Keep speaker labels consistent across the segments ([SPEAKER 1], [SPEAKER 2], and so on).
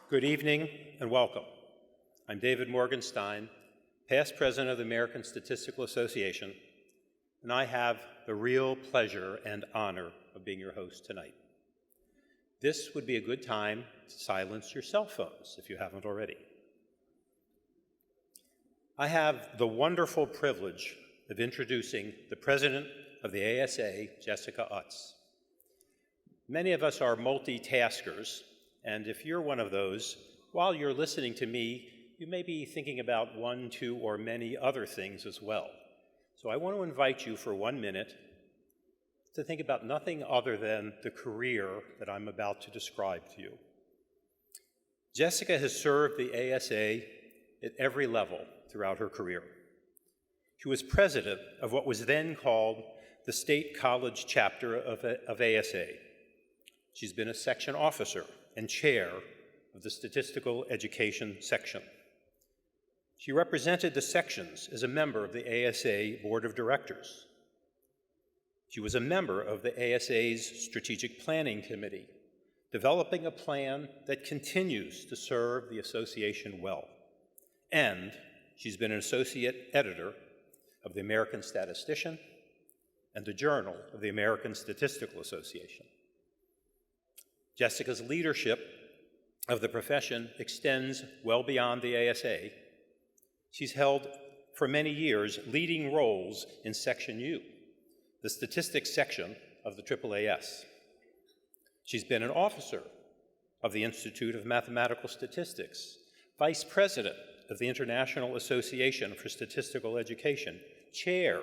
[SPEAKER 1] Good evening and welcome. I'm David Morgenstein, past president of the American Statistical Association, and I have the real pleasure and honor of being your host tonight. This would be a good time to silence your cell phones if you haven't already. I have the wonderful privilege of introducing the president of the ASA, Jessica Utz. Many of us are multitaskers, and if you're one of those, while you're listening to me, you may be thinking about one, two, or many other things as well. So I want to invite you for 1 minute to think about nothing other than the career that I'm about to describe to you. Jessica has served the ASA at every level throughout her career. She was president of what was then called the State College Chapter of ASA. She's been a section officer and chair of the Statistical Education Section. She represented the sections as a member of the ASA Board of Directors. She was a member of the ASA's Strategic Planning Committee, developing a plan that continues to serve the association well. And she's been an associate editor of the American Statistician and the Journal of the American Statistical Association. Jessica's leadership of the profession extends well beyond the ASA. She's held for many years leading roles in Section U, the statistics section of the AAAS. She's been an officer of the Institute of Mathematical Statistics, vice president of the International Association for Statistical Education, chair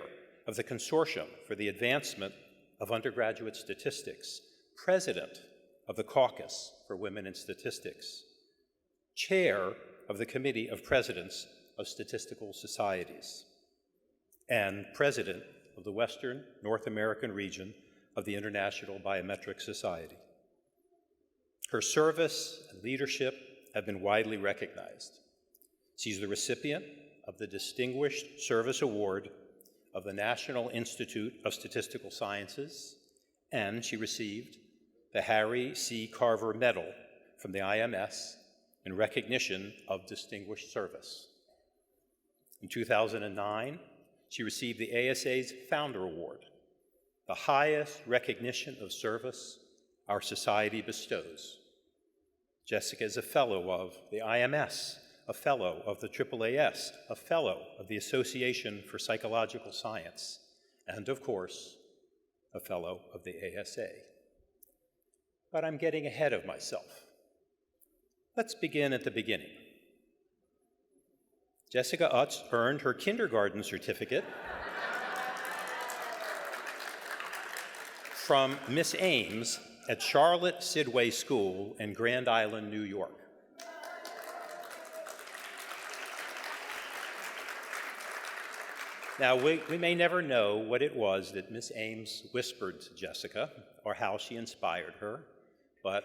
[SPEAKER 1] of the Consortium for the Advancement of Undergraduate Statistics, president of the Caucus for Women in Statistics, chair of the Committee of Presidents of Statistical Societies, and president of the Western North American region of the International Biometric Society. Her service and leadership have been widely recognized. She's the recipient of the Distinguished Service Award of the National Institute of Statistical Sciences, and she received the Harry C. Carver Medal from the IMS in recognition of distinguished service. In 2009, she received the ASA's Founder Award, the highest recognition of service our society bestows. Jessica is a fellow of the IMS, a fellow of the AAAS, a fellow of the Association for Psychological Science, and of course, a fellow of the ASA. But I'm getting ahead of myself. Let's begin at the beginning. Jessica Utz earned her kindergarten certificate from Miss Ames at Charlotte Sidway School in Grand Island, New York. Now, we may never know what it was that Miss Ames whispered to Jessica or how she inspired her, but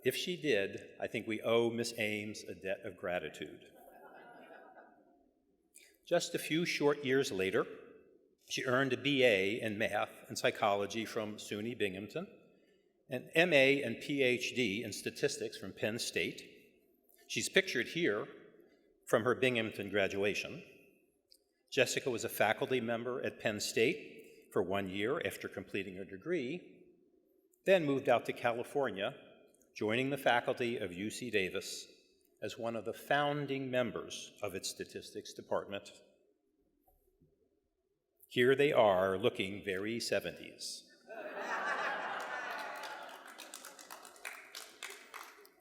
[SPEAKER 1] if she did, I think we owe Miss Ames a debt of gratitude. Just a few short years later, she earned a BA in math and psychology from SUNY Binghamton, an MA and PhD in statistics from Penn State. She's pictured here from her Binghamton graduation. Jessica was a faculty member at Penn State for 1 year after completing her degree, then moved out to California, joining the faculty of UC Davis as one of the founding members of its statistics department. Here they are, looking very 70s.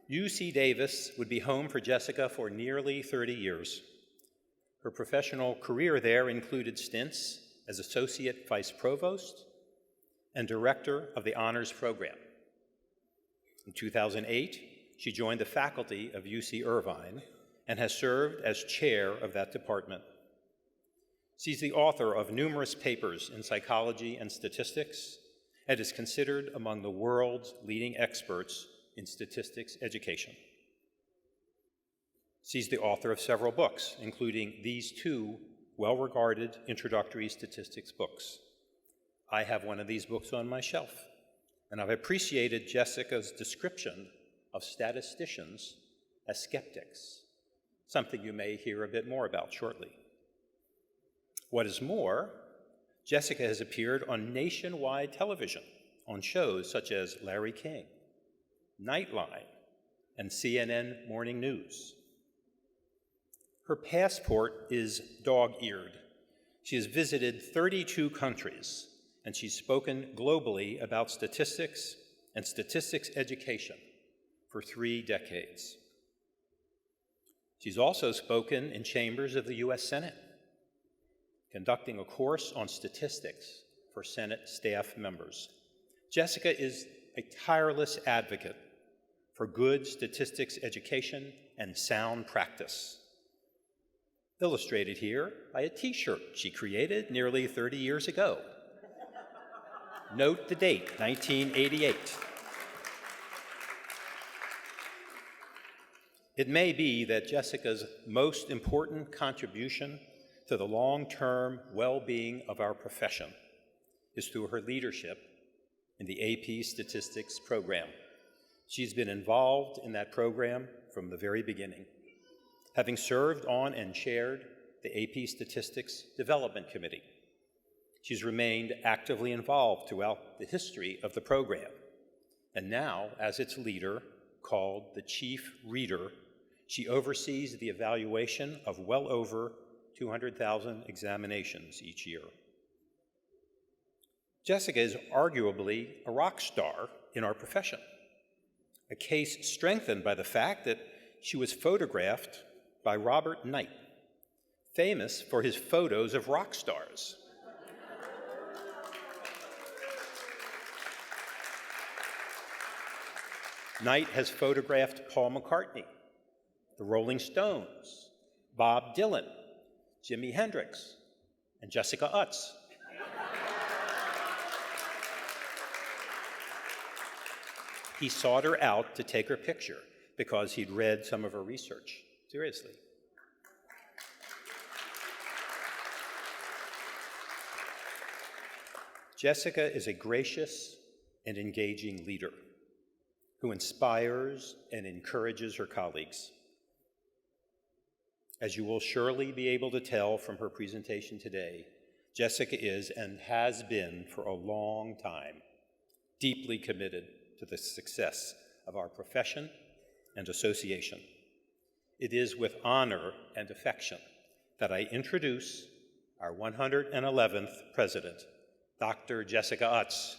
[SPEAKER 1] UC Davis would be home for Jessica for nearly 30 years. Her professional career there included stints as Associate Vice Provost and Director of the Honors Program. In 2008, she joined the faculty of UC Irvine and has served as chair of that department. She's the author of numerous papers in psychology and statistics and is considered among the world's leading experts in statistics education. She's the author of several books, including these two well-regarded introductory statistics books. I have one of these books on my shelf, and I've appreciated Jessica's description of statisticians as skeptics, something you may hear a bit more about shortly. What is more, Jessica has appeared on nationwide television on shows such as Larry King, Nightline, and CNN Morning News. Her passport is dog-eared. She has visited 32 countries, and she's spoken globally about statistics and statistics education for 3 decades. She's also spoken in chambers of the US Senate, conducting a course on statistics for Senate staff members. Jessica is a tireless advocate for good statistics education and sound practice, illustrated here by a t-shirt she created nearly 30 years ago. Note the date, 1988. It may be that Jessica's most important contribution to the long-term well-being of our profession is through her leadership in the AP Statistics program. She's been involved in that program from the very beginning, having served on and chaired the AP Statistics Development Committee. She's remained actively involved throughout the history of the program, and now, as its leader, called the Chief Reader, she oversees the evaluation of well over 200,000 examinations each year. Jessica is arguably a rock star in our profession, a case strengthened by the fact that she was photographed by Robert Knight, famous for his photos of rock stars. Knight has photographed Paul McCartney, the Rolling Stones, Bob Dylan, Jimi Hendrix, and Jessica Utz. He sought her out to take her picture because he'd read some of her research. Seriously. Jessica is a gracious and engaging leader who inspires and encourages her colleagues. As you will surely be able to tell from her presentation today, Jessica is and has been for a long time deeply committed to the success of our profession and association. It is with honor and affection that I introduce our 111th president, Dr. Jessica Utz.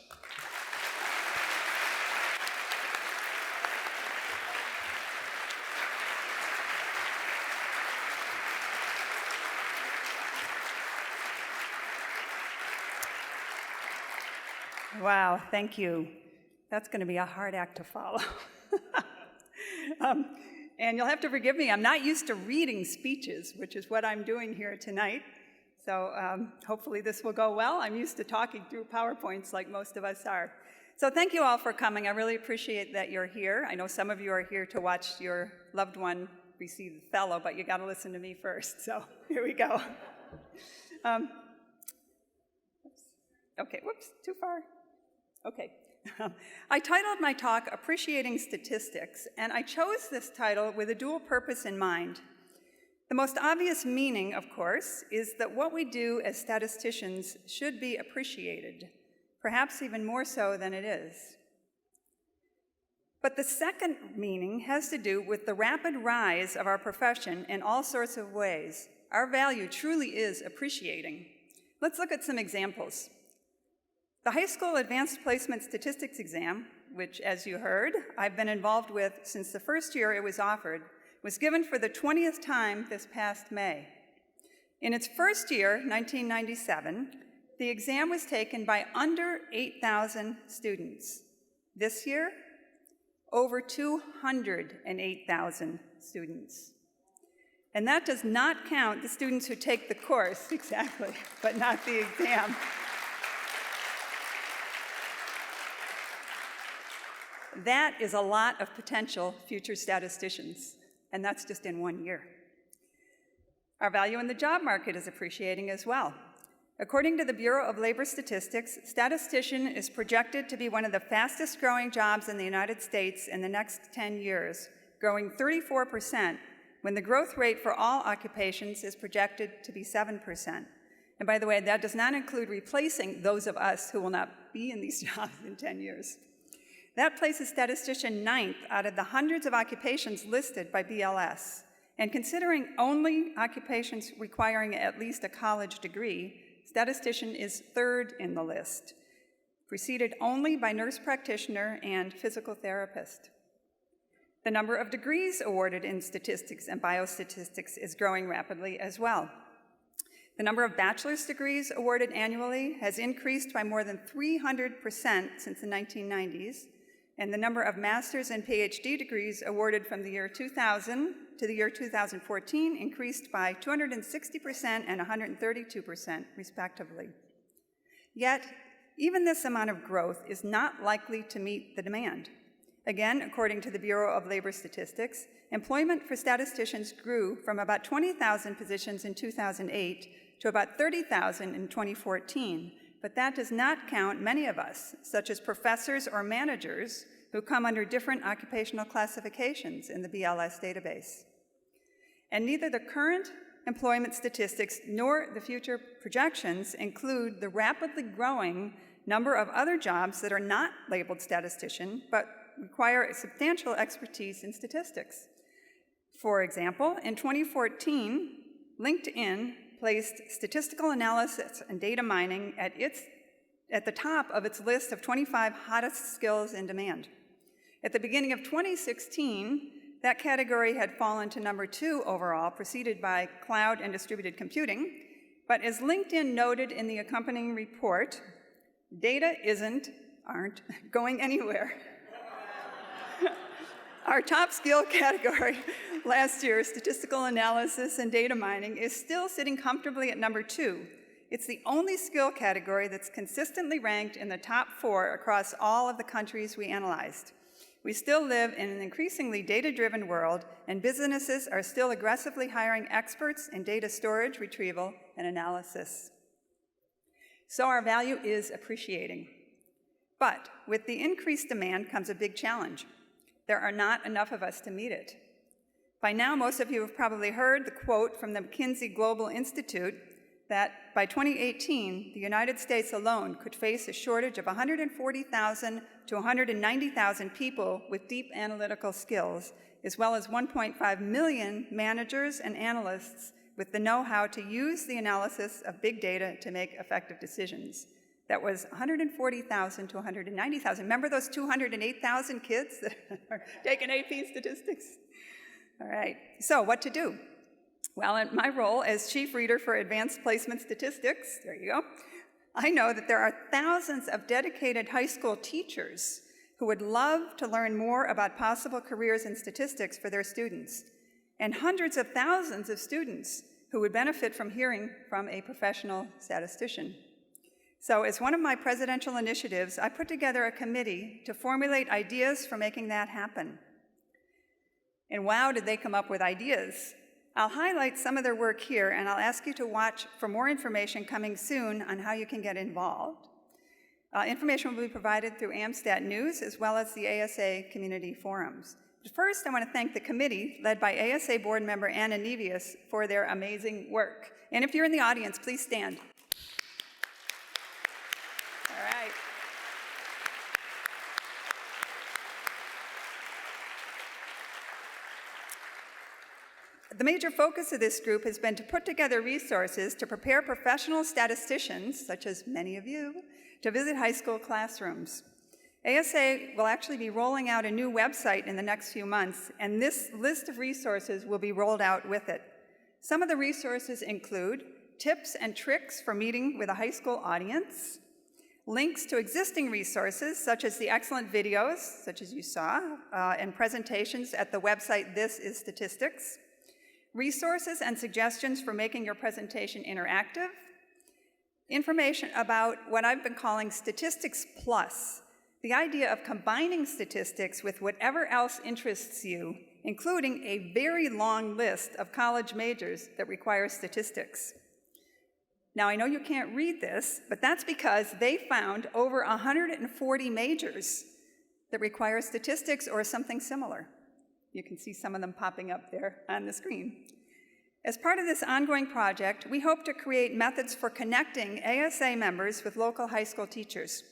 [SPEAKER 2] Wow, thank you. That's going to be a hard act to follow. And you'll have to forgive me, I'm not used to reading speeches, which is what I'm doing here tonight. So hopefully this will go well. I'm used to talking through PowerPoints like most of us are. So thank you all for coming. I really appreciate that you're here. I know some of you are here to watch your loved one receive the fellow, but you got to listen to me first. So here we go. Okay, whoops, too far. Okay. I titled my talk, Appreciating Statistics, and I chose this title with a dual purpose in mind. The most obvious meaning, of course, is that what we do as statisticians should be appreciated, perhaps even more so than it is. But the second meaning has to do with the rapid rise of our profession in all sorts of ways. Our value truly is appreciating. Let's look at some examples. The high school advanced placement statistics exam, which, as you heard, I've been involved with since the first year it was offered, was given for the 20th time this past May. In its first year, 1997, the exam was taken by under 8,000 students. This year, over 208,000 students. And that does not count the students who take the course, exactly, but not the exam. That is a lot of potential future statisticians, and that's just in 1 year. Our value in the job market is appreciating as well. According to the Bureau of Labor Statistics, statistician is projected to be one of the fastest growing jobs in the United States in the next 10 years, growing 34%, when the growth rate for all occupations is projected to be 7%. And by the way, that does not include replacing those of us who will not be in these jobs in 10 years. That places statistician ninth out of the hundreds of occupations listed by BLS. And considering only occupations requiring at least a college degree, statistician is third in the list, preceded only by nurse practitioner and physical therapist. The number of degrees awarded in statistics and biostatistics is growing rapidly as well. The number of bachelor's degrees awarded annually has increased by more than 300% since the 1990s, and the number of master's and PhD degrees awarded from the year 2000 to the year 2014 increased by 260% and 132%, respectively. Yet, even this amount of growth is not likely to meet the demand. Again, according to the Bureau of Labor Statistics, employment for statisticians grew from about 20,000 positions in 2008 to about 30,000 in 2014, but that does not count many of us, such as professors or managers, who come under different occupational classifications in the BLS database. And neither the current employment statistics nor the future projections include the rapidly growing number of other jobs that are not labeled statistician, but require a substantial expertise in statistics. For example, in 2014, LinkedIn placed statistical analysis and data mining at the top of its list of 25 hottest skills in demand. At the beginning of 2016, that category had fallen to number 2 overall, preceded by cloud and distributed computing. But as LinkedIn noted in the accompanying report, data aren't going anywhere. Our top skill category last year, statistical analysis and data mining, is still sitting comfortably at number 2. It's the only skill category that's consistently ranked in the top 4 across all of the countries we analyzed. We still live in an increasingly data-driven world, and businesses are still aggressively hiring experts in data storage, retrieval, and analysis. So our value is appreciating. But with the increased demand comes a big challenge. There are not enough of us to meet it. By now, most of you have probably heard the quote from the McKinsey Global Institute that by 2018, the United States alone could face a shortage of 140,000 to 190,000 people with deep analytical skills, as well as 1.5 million managers and analysts with the know-how to use the analysis of big data to make effective decisions. That was 140,000 to 190,000. Remember those 208,000 kids that are taking AP statistics? All right, so what to do? Well, in my role as chief reader for advanced placement statistics, there you go, I know that there are thousands of dedicated high school teachers who would love to learn more about possible careers in statistics for their students, and hundreds of thousands of students who would benefit from hearing from a professional statistician. So as one of my presidential initiatives, I put together a committee to formulate ideas for making that happen. And wow, did they come up with ideas. I'll highlight some of their work here, and I'll ask you to watch for more information coming soon on how you can get involved. Information will be provided through Amstat News, as well as the ASA community forums. But first, I want to thank the committee, led by ASA board member Anna Nevius, for their amazing work. And if you're in the audience, please stand. All right. The major focus of this group has been to put together resources to prepare professional statisticians, such as many of you, to visit high school classrooms. ASA will actually be rolling out a new website in the next few months, and this list of resources will be rolled out with it. Some of the resources include tips and tricks for meeting with a high school audience, links to existing resources, such as the excellent videos, such as you saw, and presentations at the website This Is Statistics, resources and suggestions for making your presentation interactive, information about what I've been calling Statistics Plus, the idea of combining statistics with whatever else interests you, including a very long list of college majors that require statistics. Now, I know you can't read this, but that's because they found over 140 majors that require statistics or something similar. You can see some of them popping up there on the screen. As part of this ongoing project, we hope to create methods for connecting ASA members with local high school teachers.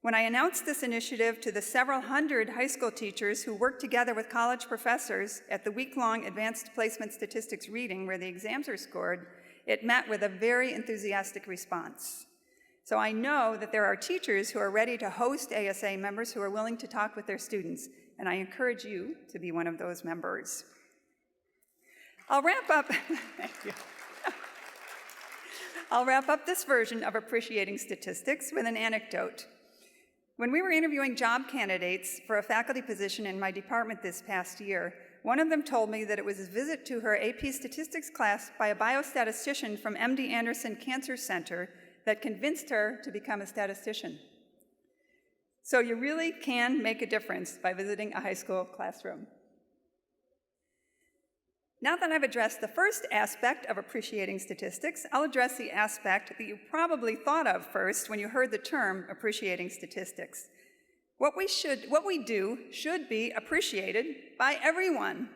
[SPEAKER 2] When I announced this initiative to the several hundred high school teachers who work together with college professors at the week-long Advanced Placement Statistics reading where the exams are scored, it met with a very enthusiastic response. So I know that there are teachers who are ready to host ASA members who are willing to talk with their students, and I encourage you to be one of those members. I'll wrap up, thank you. I'll wrap up this version of Appreciating Statistics with an anecdote. When we were interviewing job candidates for a faculty position in my department this past year, one of them told me that it was a visit to her AP statistics class by a biostatistician from MD Anderson Cancer Center that convinced her to become a statistician. So you really can make a difference by visiting a high school classroom. Now that I've addressed the first aspect of appreciating statistics, I'll address the aspect that you probably thought of first when you heard the term appreciating statistics. What we do should be appreciated by everyone.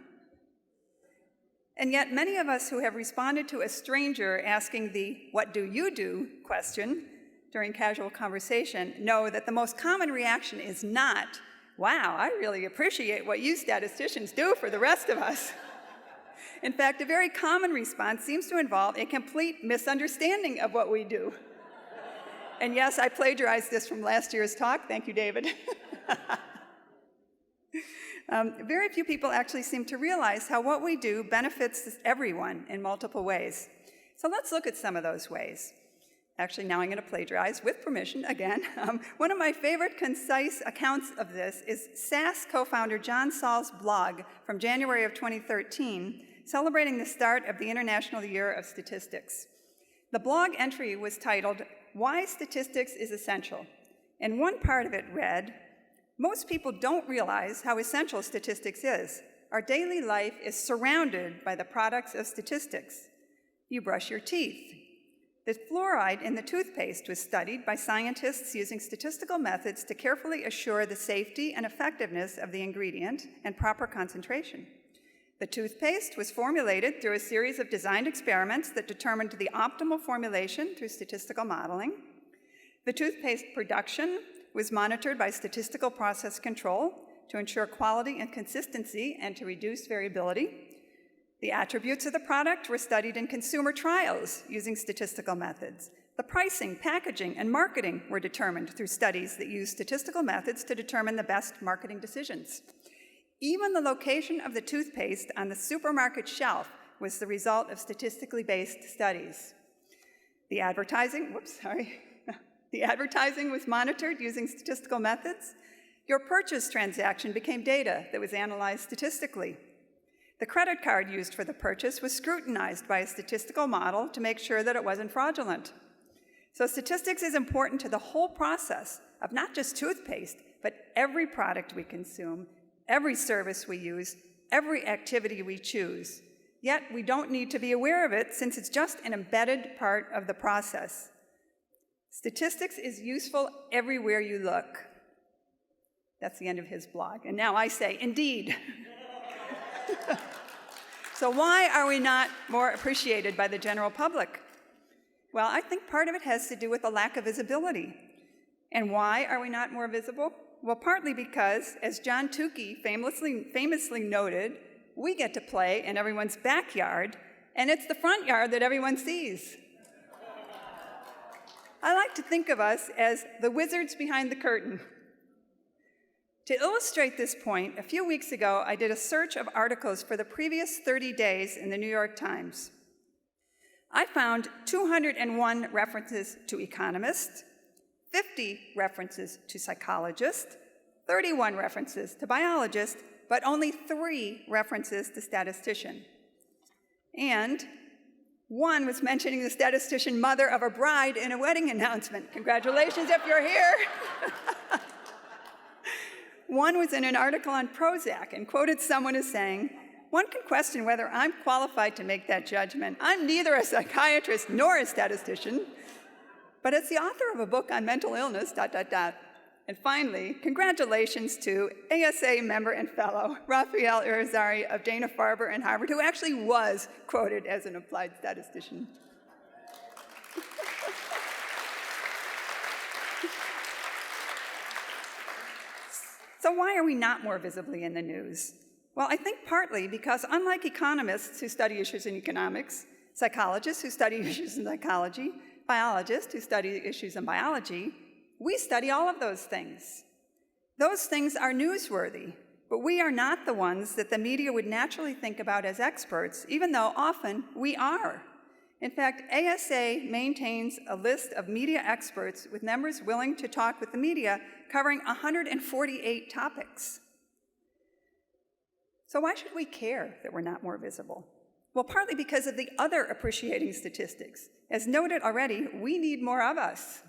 [SPEAKER 2] And yet many of us who have responded to a stranger asking the "what do you do?" question during casual conversation know that the most common reaction is not, "Wow, I really appreciate what you statisticians do for the rest of us." In fact, a very common response seems to involve a complete misunderstanding of what we do. And yes, I plagiarized this from last year's talk. Thank you, David. Very few people actually seem to realize how what we do benefits everyone in multiple ways. So let's look at some of those ways. Actually, now I'm going to plagiarize, with permission, again. One of my favorite concise accounts of this is SAS co-founder John Saul's blog from January of 2013, celebrating the start of the International Year of Statistics. The blog entry was titled, "Why Statistics is Essential," and one part of it read, "Most people don't realize how essential statistics is. Our daily life is surrounded by the products of statistics. You brush your teeth. The fluoride in the toothpaste was studied by scientists using statistical methods to carefully assure the safety and effectiveness of the ingredient and proper concentration. The toothpaste was formulated through a series of designed experiments that determined the optimal formulation through statistical modeling. The toothpaste production was monitored by statistical process control to ensure quality and consistency and to reduce variability. The attributes of the product were studied in consumer trials using statistical methods. The pricing, packaging, and marketing were determined through studies that used statistical methods to determine the best marketing decisions. Even the location of the toothpaste on the supermarket shelf was the result of statistically based studies. The advertising was monitored using statistical methods. Your purchase transaction became data that was analyzed statistically. The credit card used for the purchase was scrutinized by a statistical model to make sure that it wasn't fraudulent. So statistics is important to the whole process of not just toothpaste, but every product we consume, every service we use, every activity we choose. Yet we don't need to be aware of it since it's just an embedded part of the process. Statistics is useful everywhere you look. That's the end of his blog. And now I say, indeed. So why are we not more appreciated by the general public? Well, I think part of it has to do with the lack of visibility. And why are we not more visible? Well, partly because, as John Tukey famously noted, we get to play in everyone's backyard, and it's the front yard that everyone sees. I like to think of us as the wizards behind the curtain. To illustrate this point, a few weeks ago, I did a search of articles for the previous 30 days in the New York Times. I found 201 references to economists, 50 references to psychologists, 31 references to biologists, but only 3 references to statistician. And one was mentioning the statistician mother of a bride in a wedding announcement. Congratulations if you're here. One was in an article on Prozac and quoted someone as saying, "One can question whether I'm qualified to make that judgment. I'm neither a psychiatrist nor a statistician, but as the author of a book on mental illness, ... And finally, congratulations to ASA member and fellow Raphael Irizarry of Dana-Farber and Harvard, who actually was quoted as an applied statistician. So why are we not more visibly in the news? Well, I think partly because unlike economists who study issues in economics, psychologists who study issues in psychology, biologists who study issues in biology, we study all of those things. Those things are newsworthy, but we are not the ones that the media would naturally think about as experts, even though often we are. In fact, ASA maintains a list of media experts with members willing to talk with the media, covering 148 topics. So why should we care that we're not more visible? Well, partly because of the other appreciating statistics. As noted already, we need more of us.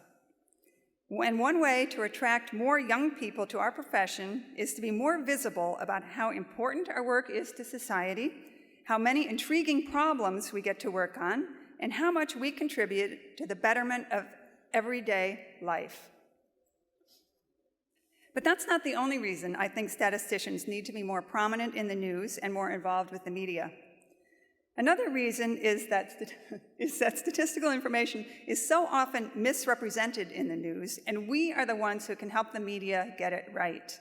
[SPEAKER 2] And one way to attract more young people to our profession is to be more visible about how important our work is to society, how many intriguing problems we get to work on, and how much we contribute to the betterment of everyday life. But that's not the only reason I think statisticians need to be more prominent in the news and more involved with the media. Another reason is that statistical information is so often misrepresented in the news, and we are the ones who can help the media get it right.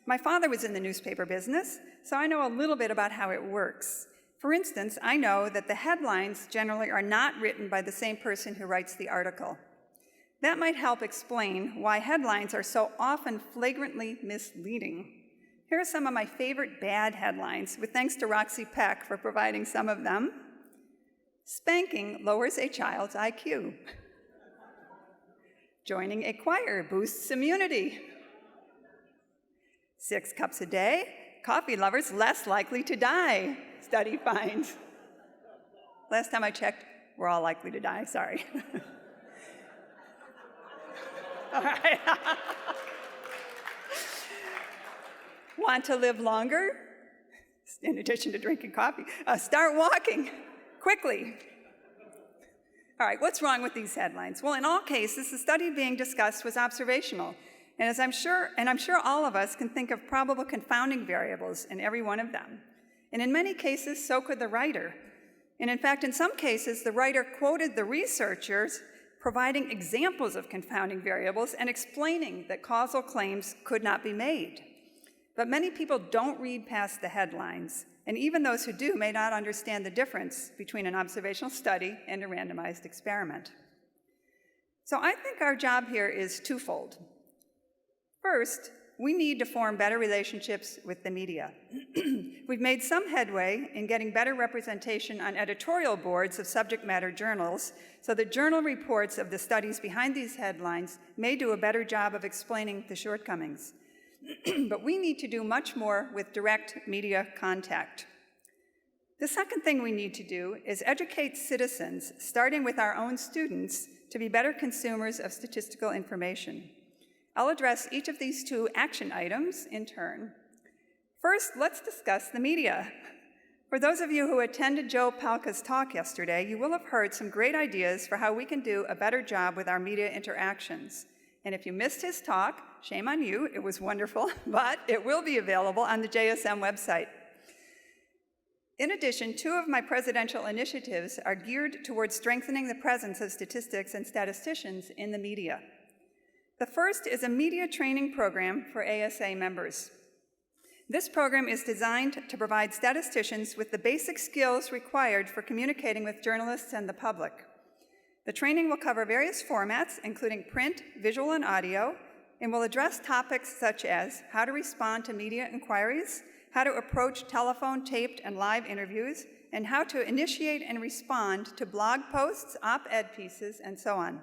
[SPEAKER 2] My father was in the newspaper business, so I know a little bit about how it works. For instance, I know that the headlines generally are not written by the same person who writes the article. That might help explain why headlines are so often flagrantly misleading. Here are some of my favorite bad headlines, with thanks to Roxy Peck for providing some of them. Spanking lowers a child's IQ. Joining a choir boosts immunity. 6 cups a day, coffee lovers less likely to die, study finds. Last time I checked, we're all likely to die, sorry. All right. Want to live longer? In addition to drinking coffee, start walking quickly. All right, what's wrong with these headlines? Well, in all cases, the study being discussed was observational, and I'm sure all of us can think of probable confounding variables in every one of them. And in many cases, so could the writer. And in fact, in some cases, the writer quoted the researchers providing examples of confounding variables and explaining that causal claims could not be made. But many people don't read past the headlines, and even those who do may not understand the difference between an observational study and a randomized experiment. So I think our job here is twofold. First, we need to form better relationships with the media. We've made some headway in getting better representation on editorial boards of subject matter journals, so that journal reports of the studies behind these headlines may do a better job of explaining the shortcomings. But we need to do much more with direct media contact. The second thing we need to do is educate citizens, starting with our own students, to be better consumers of statistical information. I'll address each of these 2 action items in turn. First, let's discuss the media. For those of you who attended Joe Palka's talk yesterday, you will have heard some great ideas for how we can do a better job with our media interactions. And if you missed his talk, shame on you, it was wonderful, but it will be available on the JSM website. In addition, 2 of my presidential initiatives are geared towards strengthening the presence of statistics and statisticians in the media. The first is a media training program for ASA members. This program is designed to provide statisticians with the basic skills required for communicating with journalists and the public. The training will cover various formats, including print, visual, and audio, and will address topics such as how to respond to media inquiries, how to approach telephone, taped, and live interviews, and how to initiate and respond to blog posts, op-ed pieces, and so on.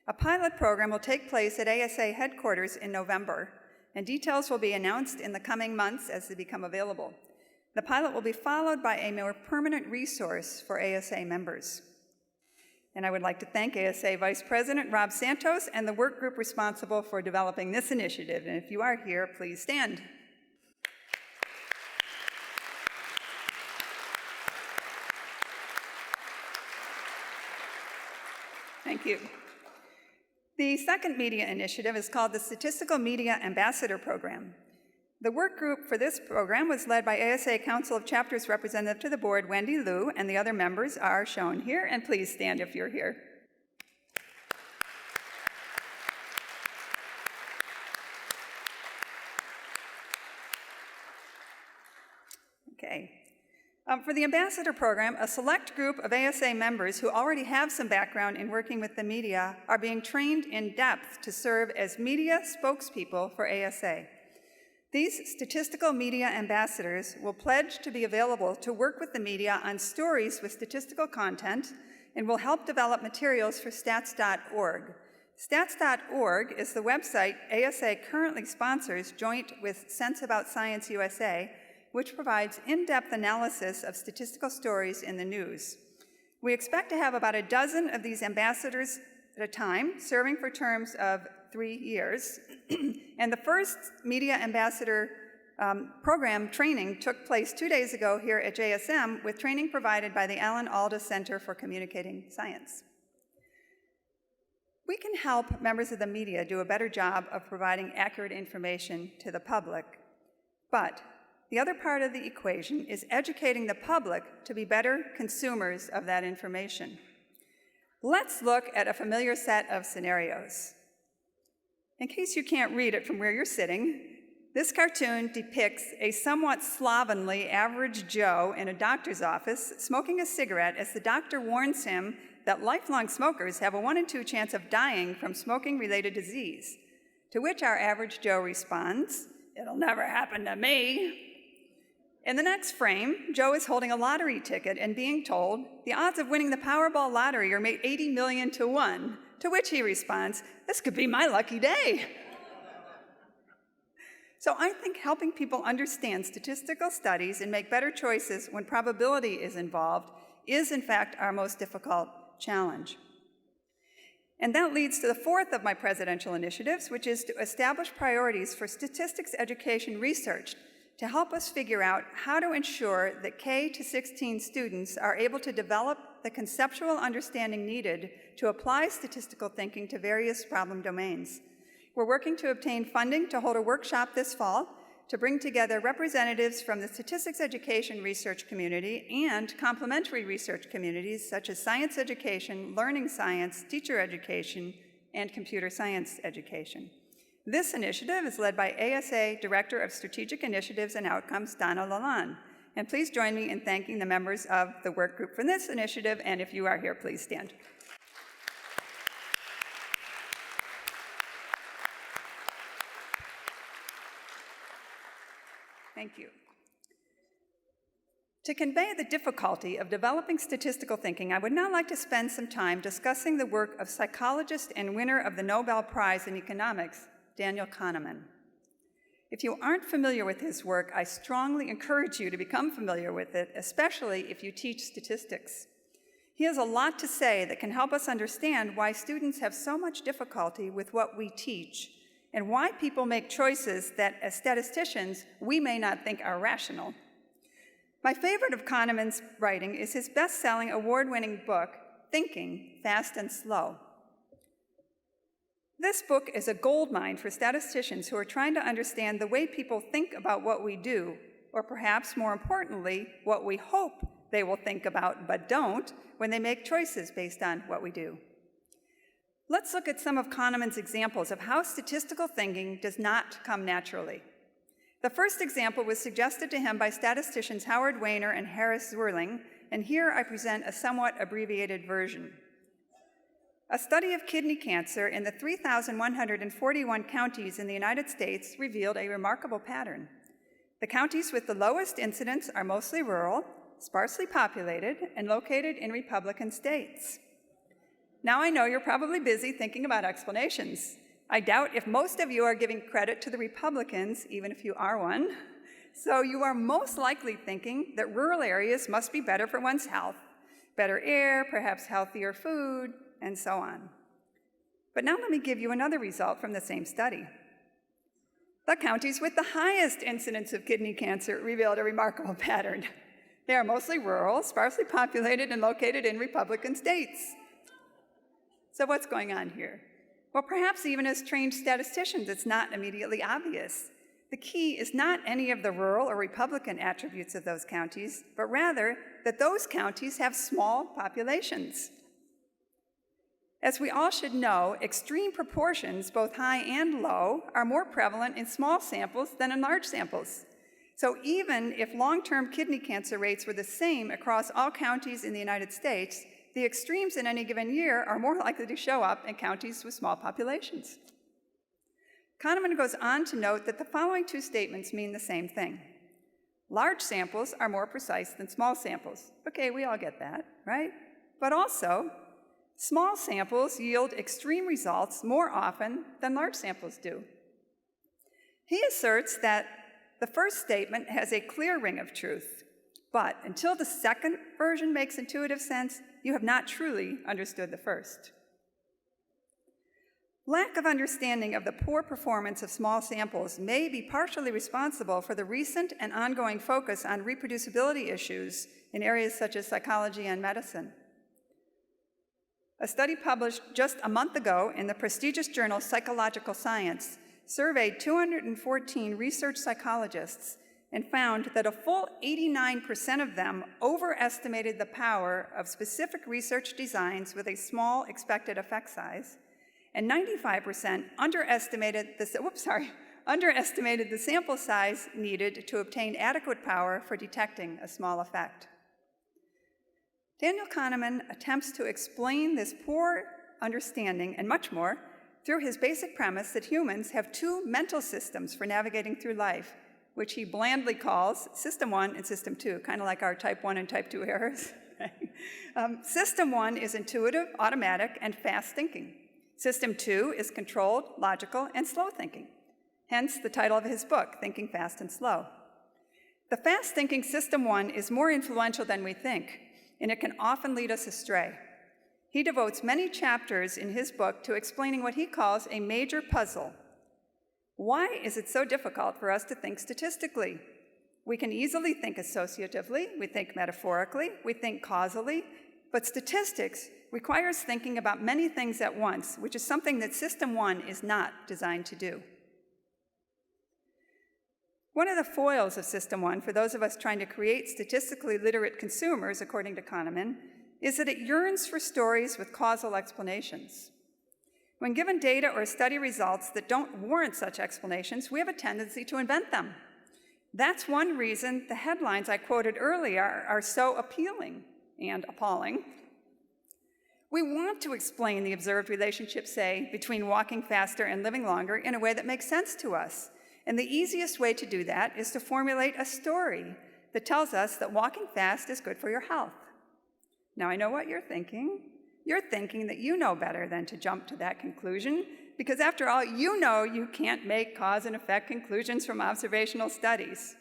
[SPEAKER 2] A pilot program will take place at ASA headquarters in November, and details will be announced in the coming months as they become available. The pilot will be followed by a more permanent resource for ASA members. And I would like to thank ASA Vice President Rob Santos and the work group responsible for developing this initiative. And if you are here, please stand. Thank you. The second media initiative is called the Statistical Media Ambassador Program. The work group for this program was led by ASA Council of Chapters representative to the board, Wendy Liu, and the other members are shown here, and please stand if you're here. Okay. For the Ambassador Program, a select group of ASA members who already have some background in working with the media are being trained in depth to serve as media spokespeople for ASA. These statistical media ambassadors will pledge to be available to work with the media on stories with statistical content and will help develop materials for stats.org. Stats.org is the website ASA currently sponsors joint with Sense About Science USA, which provides in-depth analysis of statistical stories in the news. We expect to have about a dozen of these ambassadors at a time, serving for terms of 3 years. And the first Media Ambassador program training took place 2 days ago here at JSM with training provided by the Alan Alda Center for Communicating Science. We can help members of the media do a better job of providing accurate information to the public, but the other part of the equation is educating the public to be better consumers of that information. Let's look at a familiar set of scenarios. In case you can't read it from where you're sitting, this cartoon depicts a somewhat slovenly average Joe in a doctor's office smoking a cigarette as the doctor warns him that lifelong smokers have a 1 in 2 chance of dying from smoking-related disease, to which our average Joe responds, "It'll never happen to me." In the next frame, Joe is holding a lottery ticket and being told the odds of winning the Powerball lottery are made 80 million to 1, to which he responds, "This could be my lucky day." So I think helping people understand statistical studies and make better choices when probability is involved is, in fact, our most difficult challenge. And that leads to the fourth of my presidential initiatives, which is to establish priorities for statistics education research to help us figure out how to ensure that K to 16 students are able to develop the conceptual understanding needed to apply statistical thinking to various problem domains. We're working to obtain funding to hold a workshop this fall to bring together representatives from the statistics education research community and complementary research communities such as science education, learning science, teacher education, and computer science education. This initiative is led by ASA Director of Strategic Initiatives and Outcomes, Donna Lalonde. And please join me in thanking the members of the work group for this initiative, and if you are here, please stand. Thank you. To convey the difficulty of developing statistical thinking, I would now like to spend some time discussing the work of psychologist and winner of the Nobel Prize in Economics, Daniel Kahneman. If you aren't familiar with his work, I strongly encourage you to become familiar with it, especially if you teach statistics. He has a lot to say that can help us understand why students have so much difficulty with what we teach and why people make choices that, as statisticians, we may not think are rational. My favorite of Kahneman's writing is his best-selling, award-winning book, Thinking, Fast and Slow. This book is a goldmine for statisticians who are trying to understand the way people think about what we do, or perhaps more importantly, what we hope they will think about but don't when they make choices based on what we do. Let's look at some of Kahneman's examples of how statistical thinking does not come naturally. The first example was suggested to him by statisticians Howard Weiner and Harris Zwirling, and here I present a somewhat abbreviated version. A study of kidney cancer in the 3,141 counties in the United States revealed a remarkable pattern. The counties with the lowest incidence are mostly rural, sparsely populated, and located in Republican states. Now I know you're probably busy thinking about explanations. I doubt if most of you are giving credit to the Republicans, even if you are one. So you are most likely thinking that rural areas must be better for one's health, better air, perhaps healthier food, and so on. But now let me give you another result from the same study. The counties with the highest incidence of kidney cancer revealed a remarkable pattern. They are mostly rural, sparsely populated, and located in Republican states. So what's going on here? Well, perhaps even as trained statisticians, it's not immediately obvious. The key is not any of the rural or Republican attributes of those counties, but rather that those counties have small populations. As we all should know, extreme proportions, both high and low, are more prevalent in small samples than in large samples. So even if long-term kidney cancer rates were the same across all counties in the United States, the extremes in any given year are more likely to show up in counties with small populations. Kahneman goes on to note that the following two statements mean the same thing. Large samples are more precise than small samples. Okay, we all get that, right? But also, small samples yield extreme results more often than large samples do. He asserts that the first statement has a clear ring of truth, but until the second version makes intuitive sense, you have not truly understood the first. Lack of understanding of the poor performance of small samples may be partially responsible for the recent and ongoing focus on reproducibility issues in areas such as psychology and medicine. A study published just a month ago in the prestigious journal Psychological Science surveyed 214 research psychologists and found that a full 89% of them overestimated the power of specific research designs with a small expected effect size, and 95% underestimated the sample size needed to obtain adequate power for detecting a small effect. Daniel Kahneman attempts to explain this poor understanding and much more through his basic premise that humans have two mental systems for navigating through life, which he blandly calls System 1 and System 2, kind of like our Type 1 and Type 2 errors. System 1 is intuitive, automatic, and fast thinking. System 2 is controlled, logical, and slow thinking. Hence the title of his book, Thinking Fast and Slow. The fast-thinking System 1 is more influential than we think, and it can often lead us astray. He devotes many chapters in his book to explaining what he calls a major puzzle. Why is it so difficult for us to think statistically? We can easily think associatively, we think metaphorically, we think causally, but statistics requires thinking about many things at once, which is something that System 1 is not designed to do. One of the foils of System 1 for those of us trying to create statistically literate consumers, according to Kahneman, is that it yearns for stories with causal explanations. When given data or study results that don't warrant such explanations, we have a tendency to invent them. That's one reason the headlines I quoted earlier are so appealing and appalling. We want to explain the observed relationship, say, between walking faster and living longer in a way that makes sense to us. And the easiest way to do that is to formulate a story that tells us that walking fast is good for your health. Now, I know what you're thinking. You're thinking that you know better than to jump to that conclusion, because after all, you know you can't make cause and effect conclusions from observational studies.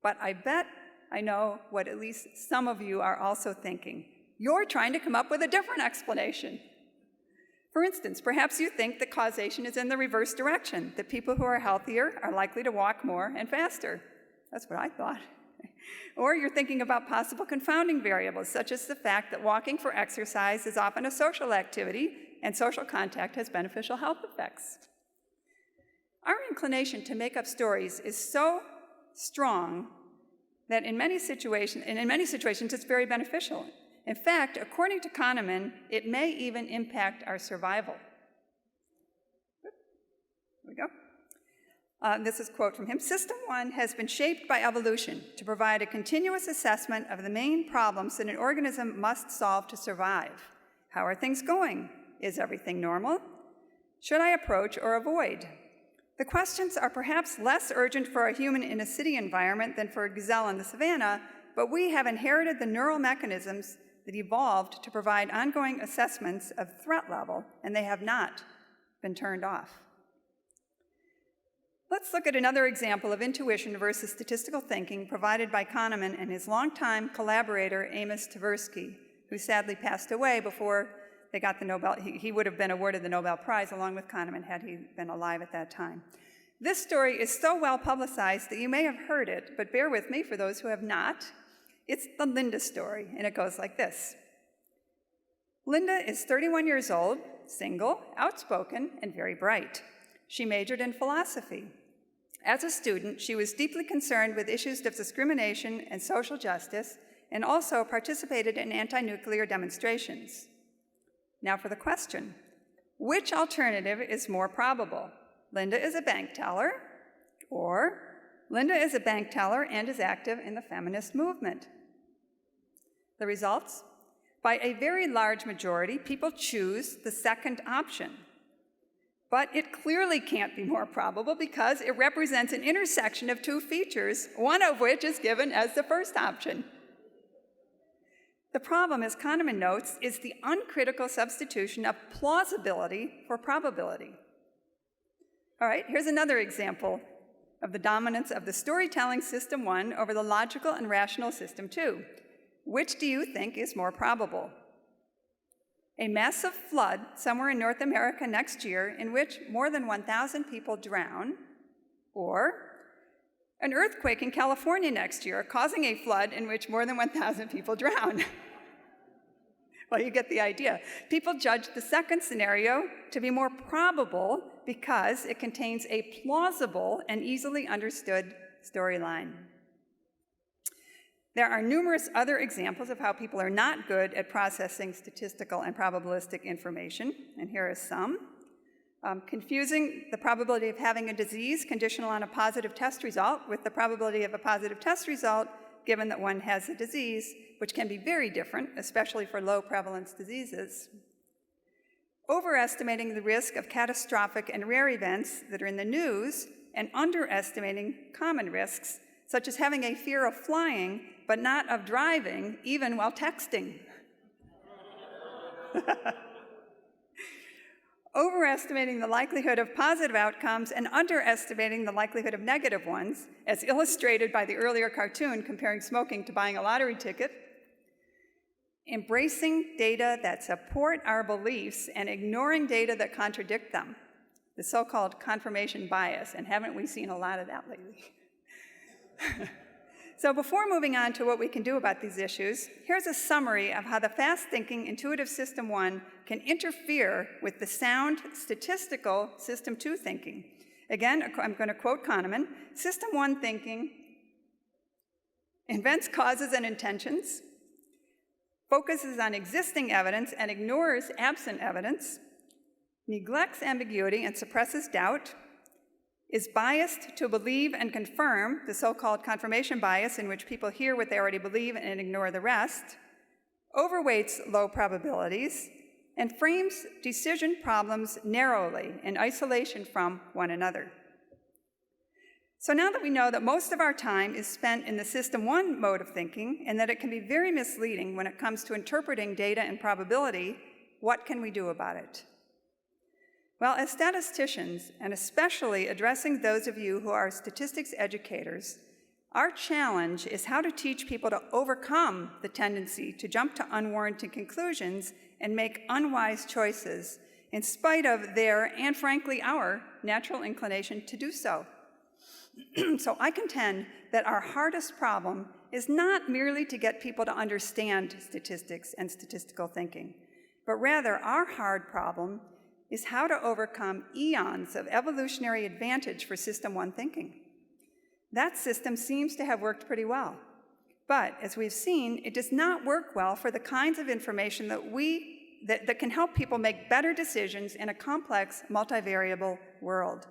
[SPEAKER 2] But I bet I know what at least some of you are also thinking. You're trying to come up with a different explanation. For instance, perhaps you think that causation is in the reverse direction, that people who are healthier are likely to walk more and faster. That's what I thought. Or you're thinking about possible confounding variables, such as the fact that walking for exercise is often a social activity and social contact has beneficial health effects. Our inclination to make up stories is so strong that in many situations it's very beneficial. In fact, according to Kahneman, it may even impact our survival. Here we go. This is a quote from him. System 1 has been shaped by evolution to provide a continuous assessment of the main problems that an organism must solve to survive. How are things going? Is everything normal? Should I approach or avoid? The questions are perhaps less urgent for a human in a city environment than for a gazelle in the savannah, but we have inherited the neural mechanisms that evolved to provide ongoing assessments of threat level, and they have not been turned off. Let's look at another example of intuition versus statistical thinking provided by Kahneman and his longtime collaborator, Amos Tversky, who sadly passed away before they got the Nobel. He would have been awarded the Nobel Prize along with Kahneman had he been alive at that time. This story is so well publicized that you may have heard it, but bear with me for those who have not. It's the Linda story, and it goes like this. Linda is 31 years old. single, outspoken, and very bright. She majored in philosophy. As a student, she was deeply concerned with issues of discrimination and social justice, and also participated in anti-nuclear demonstrations. Now for the question. Which alternative is more probable? Linda is a bank teller, or Linda is a bank teller and is active in the feminist movement? The results? By a very large majority, people choose the second option. But it clearly can't be more probable because it represents an intersection of two features, one of which is given as the first option. The problem, as Kahneman notes, is the uncritical substitution of plausibility for probability. All right, here's another example of the dominance of the storytelling system 1 over the logical and rational system 2. Which do you think is more probable? A massive flood somewhere in North America next year in which more than 1,000 people drown, or an earthquake in California next year causing a flood in which more than 1,000 people drown? Well, you get the idea. People judge the second scenario to be more probable because it contains a plausible and easily understood storyline. There are numerous other examples of how people are not good at processing statistical and probabilistic information, and here are some. Confusing the probability of having a disease conditional on a positive test result with the probability of a positive test result given that one has a disease, which can be very different, especially for low prevalence diseases. Overestimating the risk of catastrophic and rare events that are in the news, and underestimating common risks, such as having a fear of flying, but not of driving, even while texting. Overestimating the likelihood of positive outcomes and underestimating the likelihood of negative ones, as illustrated by the earlier cartoon comparing smoking to buying a lottery ticket. Embracing data that support our beliefs and ignoring data that contradict them, the so-called confirmation bias, and haven't we seen a lot of that lately? So before moving on to what we can do about these issues, here's a summary of how the fast-thinking intuitive System 1 can interfere with the sound statistical System 2 thinking. Again, I'm going to quote Kahneman. System 1 thinking invents causes and intentions, focuses on existing evidence and ignores absent evidence, neglects ambiguity and suppresses doubt, is biased to believe and confirm, the so-called confirmation bias in which people hear what they already believe and ignore the rest, overweights low probabilities, and frames decision problems narrowly in isolation from one another. So now that we know that most of our time is spent in the System 1 mode of thinking and that it can be very misleading when it comes to interpreting data and probability, what can we do about it? Well, as statisticians, and especially addressing those of you who are statistics educators, our challenge is how to teach people to overcome the tendency to jump to unwarranted conclusions and make unwise choices, in spite of their, and frankly our, natural inclination to do so. So I contend that our hardest problem is not merely to get people to understand statistics and statistical thinking, but rather our hard problem is how to overcome eons of evolutionary advantage for System 1 thinking. That system seems to have worked pretty well. But as we've seen, it does not work well for the kinds of information that can help people make better decisions in a complex, multivariable world.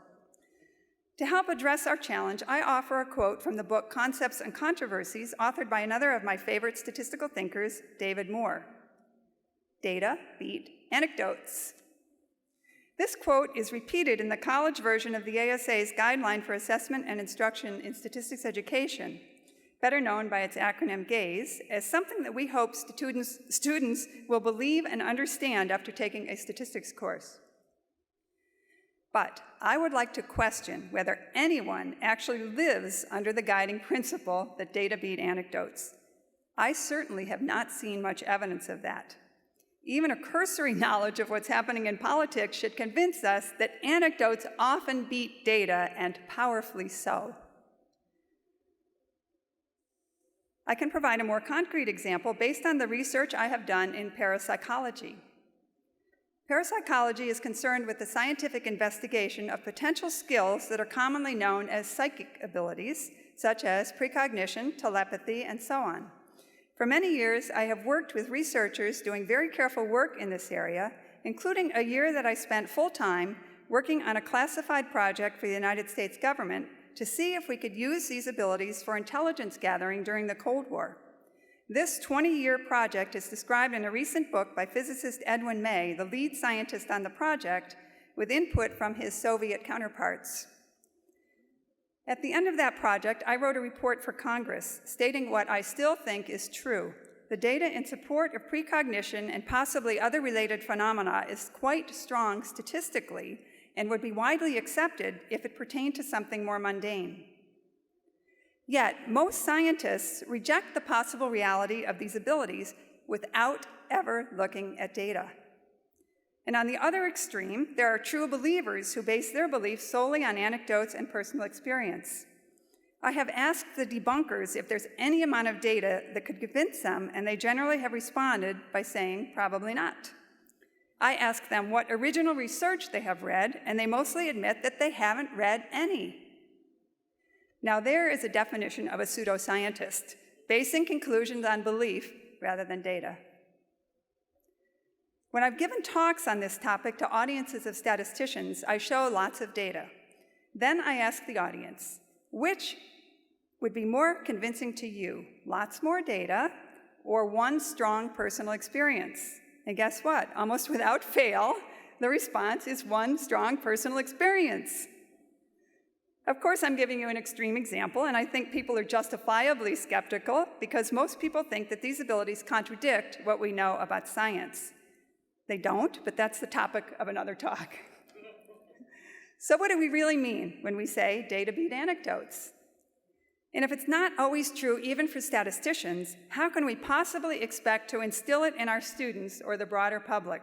[SPEAKER 2] To help address our challenge, I offer a quote from the book Concepts and Controversies, authored by another of my favorite statistical thinkers, David Moore. Data beat anecdotes. This quote is repeated in the college version of the ASA's Guideline for Assessment and Instruction in Statistics Education, better known by its acronym GAZE, as something that we hope students will believe and understand after taking a statistics course. But I would like to question whether anyone actually lives under the guiding principle that data beat anecdotes. I certainly have not seen much evidence of that. Even a cursory knowledge of what's happening in politics should convince us that anecdotes often beat data, and powerfully so. I can provide a more concrete example based on the research I have done in parapsychology. Parapsychology is concerned with the scientific investigation of potential skills that are commonly known as psychic abilities, such as precognition, telepathy, and so on. For many years, I have worked with researchers doing very careful work in this area, including a year that I spent full-time working on a classified project for the United States government to see if we could use these abilities for intelligence gathering during the Cold War. This 20-year project is described in a recent book by physicist Edwin May, the lead scientist on the project, with input from his Soviet counterparts. At the end of that project, I wrote a report for Congress stating what I still think is true. The data in support of precognition and possibly other related phenomena is quite strong statistically and would be widely accepted if it pertained to something more mundane. Yet, most scientists reject the possible reality of these abilities without ever looking at data. And on the other extreme, there are true believers who base their beliefs solely on anecdotes and personal experience. I have asked the debunkers if there's any amount of data that could convince them, and they generally have responded by saying, probably not. I ask them what original research they have read, and they mostly admit that they haven't read any. Now, there is a definition of a pseudoscientist, basing conclusions on belief rather than data. When I've given talks on this topic to audiences of statisticians, I show lots of data. Then I ask the audience, which would be more convincing to you, lots more data or one strong personal experience? And guess what? Almost without fail, the response is one strong personal experience. Of course, I'm giving you an extreme example, and I think people are justifiably skeptical because most people think that these abilities contradict what we know about science. They don't, but that's the topic of another talk. So what do we really mean when we say data beat anecdotes? And if it's not always true even for statisticians, how can we possibly expect to instill it in our students or the broader public?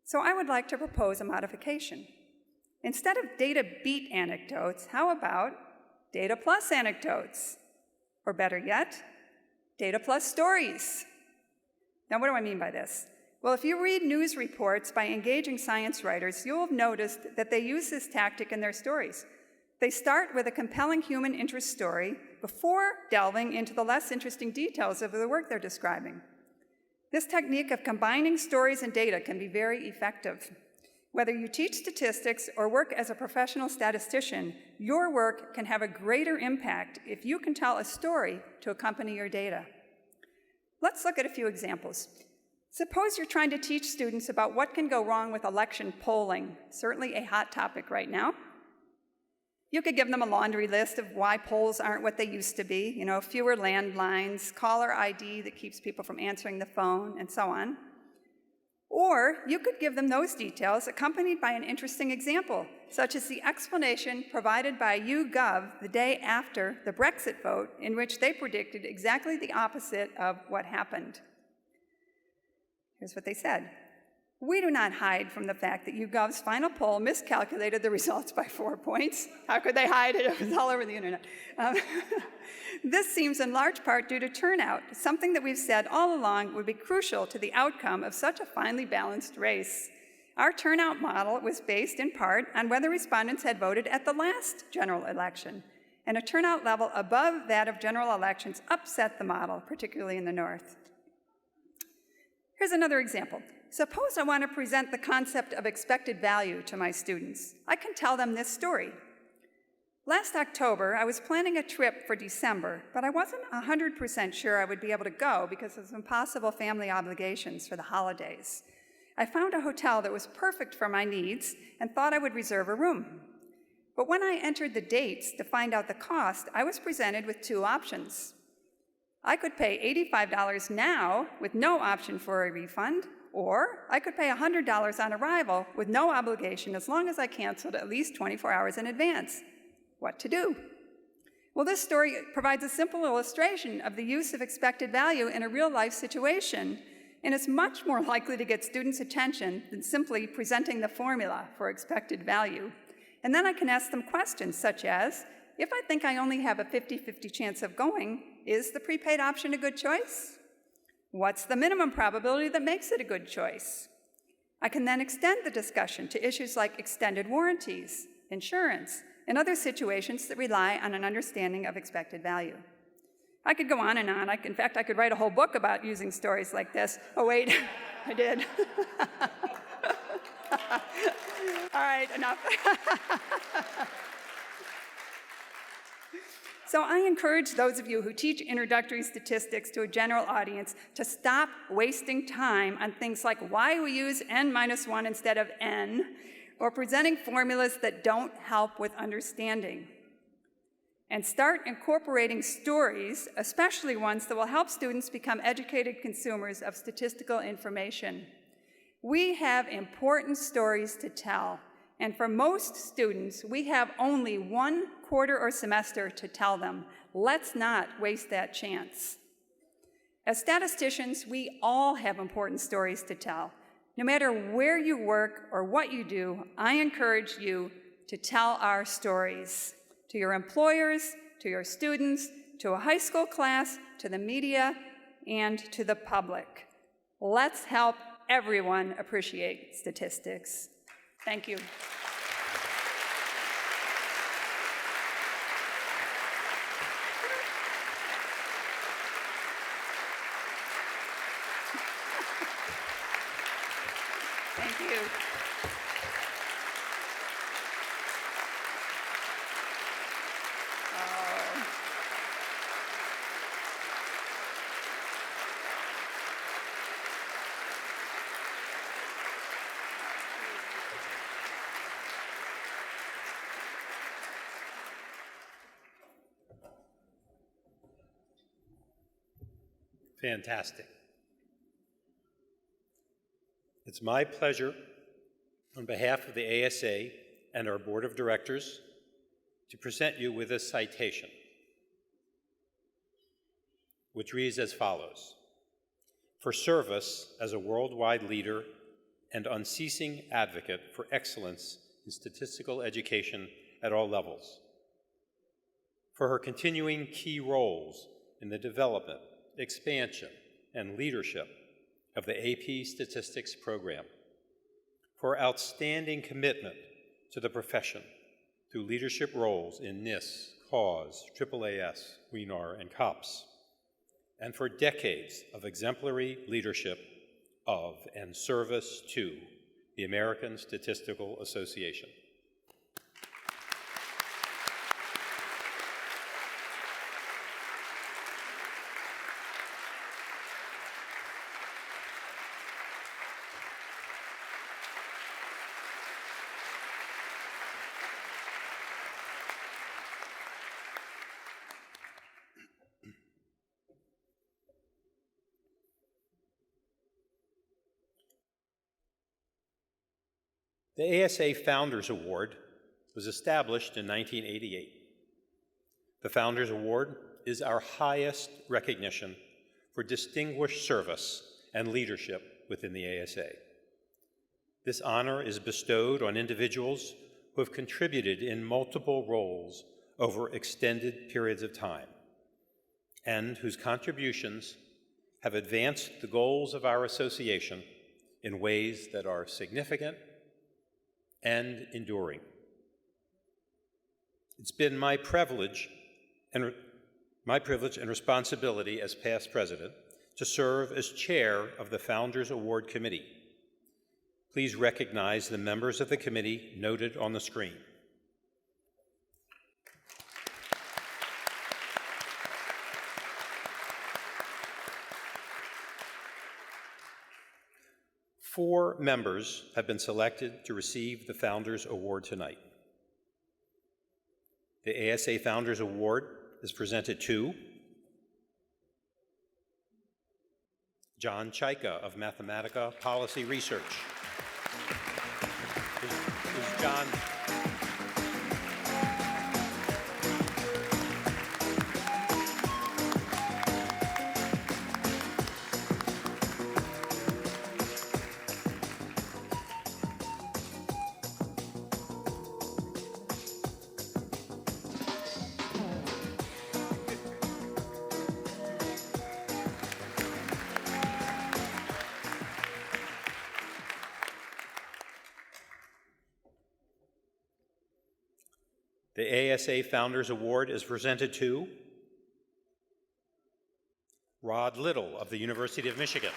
[SPEAKER 2] So I would like to propose a modification. Instead of data beat anecdotes, how about data plus anecdotes? Or better yet, data plus stories. Now, what do I mean by this? Well, if you read news reports by engaging science writers, you'll have noticed that they use this tactic in their stories. They start with a compelling human interest story before delving into the less interesting details of the work they're describing. This technique of combining stories and data can be very effective. Whether you teach statistics or work as a professional statistician, your work can have a greater impact if you can tell a story to accompany your data. Let's look at a few examples. Suppose you're trying to teach students about what can go wrong with election polling, certainly a hot topic right now. You could give them a laundry list of why polls aren't what they used to be, fewer landlines, caller ID that keeps people from answering the phone, and so on. Or you could give them those details accompanied by an interesting example, such as the explanation provided by YouGov the day after the Brexit vote, in which they predicted exactly the opposite of what happened. Here's what they said. We do not hide from the fact that YouGov's final poll miscalculated the results by 4 points. How could they hide it? It was all over the internet. This seems in large part due to turnout, something that we've said all along would be crucial to the outcome of such a finely balanced race. Our turnout model was based in part on whether respondents had voted at the last general election, and a turnout level above that of general elections upset the model, particularly in the North. Here's another example. Suppose I want to present the concept of expected value to my students. I can tell them this story. Last October, I was planning a trip for December, but I wasn't 100% sure I would be able to go because of some possible family obligations for the holidays. I found a hotel that was perfect for my needs and thought I would reserve a room. But when I entered the dates to find out the cost, I was presented with two options. I could pay $85 now with no option for a refund, or I could pay $100 on arrival with no obligation as long as I canceled at least 24 hours in advance. What to do? Well, this story provides a simple illustration of the use of expected value in a real-life situation, and it's much more likely to get students' attention than simply presenting the formula for expected value. And then I can ask them questions such as, if I think I only have a 50-50 chance of going, is the prepaid option a good choice? What's the minimum probability that makes it a good choice? I can then extend the discussion to issues like extended warranties, insurance, and other situations that rely on an understanding of expected value. I could go on and on. In fact, I could write a whole book about using stories like this. Oh, wait, I did. All right, enough. So I encourage those of you who teach introductory statistics to a general audience to stop wasting time on things like why we use n-1 instead of n, or presenting formulas that don't help with understanding. And start incorporating stories, especially ones that will help students become educated consumers of statistical information. We have important stories to tell, and for most students, we have only 1 quarter or semester to tell them. Let's not waste that chance. As statisticians, we all have important stories to tell. No matter where you work or what you do, I encourage you to tell our stories to your employers, to your students, to a high school class, to the media, and to the public. Let's help everyone appreciate statistics. Thank you. Thank you.
[SPEAKER 1] Fantastic. It's my pleasure, on behalf of the ASA and our Board of Directors, to present you with a citation, which reads as follows: "For service as a worldwide leader and unceasing advocate for excellence in statistical education at all levels. For her continuing key roles in the development, expansion, and leadership of the AP Statistics program. For outstanding commitment to the profession through leadership roles in NIST, CAUSE, AAAS, WENAR, and COPS. And for decades of exemplary leadership of and service to the American Statistical Association." The ASA Founders Award was established in 1988. The Founders Award is our highest recognition for distinguished service and leadership within the ASA. This honor is bestowed on individuals who have contributed in multiple roles over extended periods of time, and whose contributions have advanced the goals of our association in ways that are significant and enduring. It's been my privilege and responsibility as past president to serve as chair of the Founders Award Committee. Please recognize the members of the committee noted on the screen. Four members have been selected to receive the Founders Award tonight. The ASA Founders Award is presented to John Chaika of Mathematica Policy Research. Is John... The ASA Founders Award is presented to Rod Little of the University of Michigan.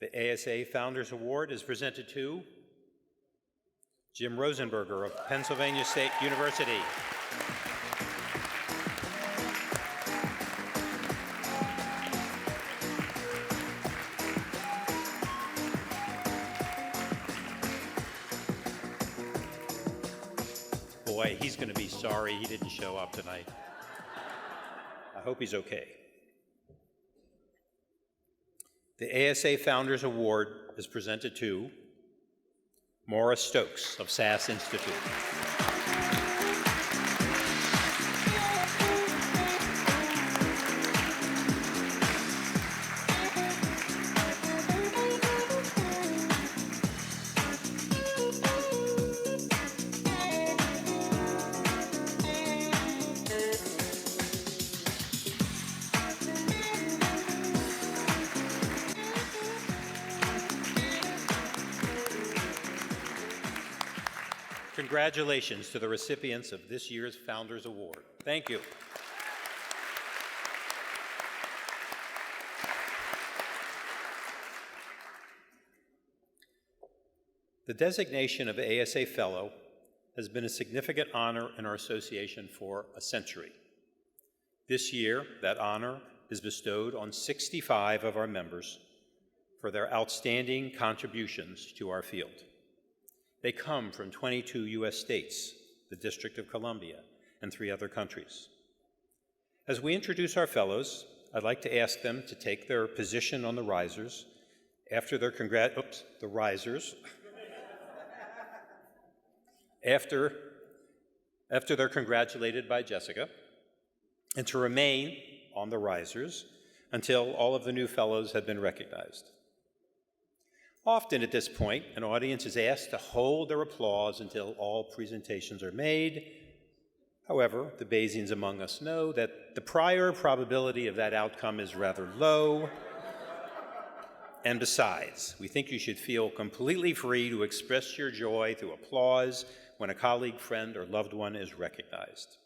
[SPEAKER 1] The ASA Founders Award is presented to Jim Rosenberger of Pennsylvania State University. Boy, he's going to be sorry he didn't show up tonight. I hope he's okay. The ASA Founders Award is presented to Maura Stokes of SAS Institute. Congratulations to the recipients of this year's Founders Award. Thank you. The designation of ASA Fellow has been a significant honor in our association for a century. This year, that honor is bestowed on 65 of our members for their outstanding contributions to our field. They come from 22 U.S. states, the District of Columbia, and 3 other countries. As we introduce our fellows, I'd like to ask them to take their position on the risers after their after they're congratulated by Jessica, and to remain on the risers until all of the new fellows have been recognized. Often at this point, an audience is asked to hold their applause until all presentations are made. However, the Bayesians among us know that the prior probability of that outcome is rather low. And besides, we think you should feel completely free to express your joy through applause when a colleague, friend, or loved one is recognized.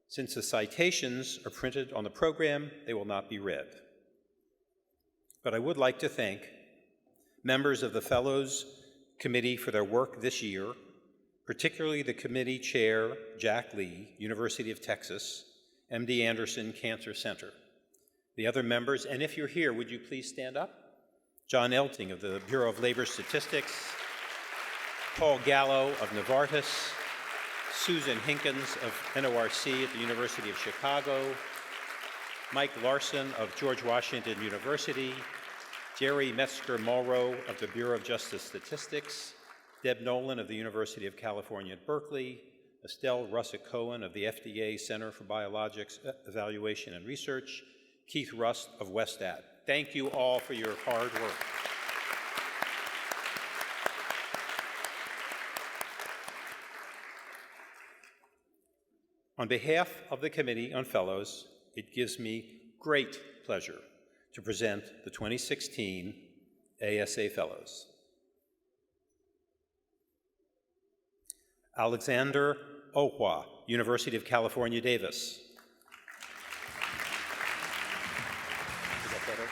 [SPEAKER 1] Since the citations are printed on the program, they will not be read. But I would like to thank members of the Fellows Committee for their work this year, particularly the committee chair, Jack Lee, University of Texas, MD Anderson Cancer Center. The other members, and if you're here, would you please stand up? John Elting of the Bureau of Labor Statistics, Paul Gallo of Novartis, Susan Hinkins of NORC at the University of Chicago, Mike Larson of George Washington University, Jerry Metzger-Mulrow of the Bureau of Justice Statistics, Deb Nolan of the University of California at Berkeley, Estelle Russick-Cohen of the FDA Center for Biologics Evaluation and Research, Keith Rust of WestAd. Thank you all for your hard work. On behalf of the Committee on Fellows, it gives me great pleasure to present the 2016 ASA Fellows. Alexander Ohwa, University of California, Davis. Is that better?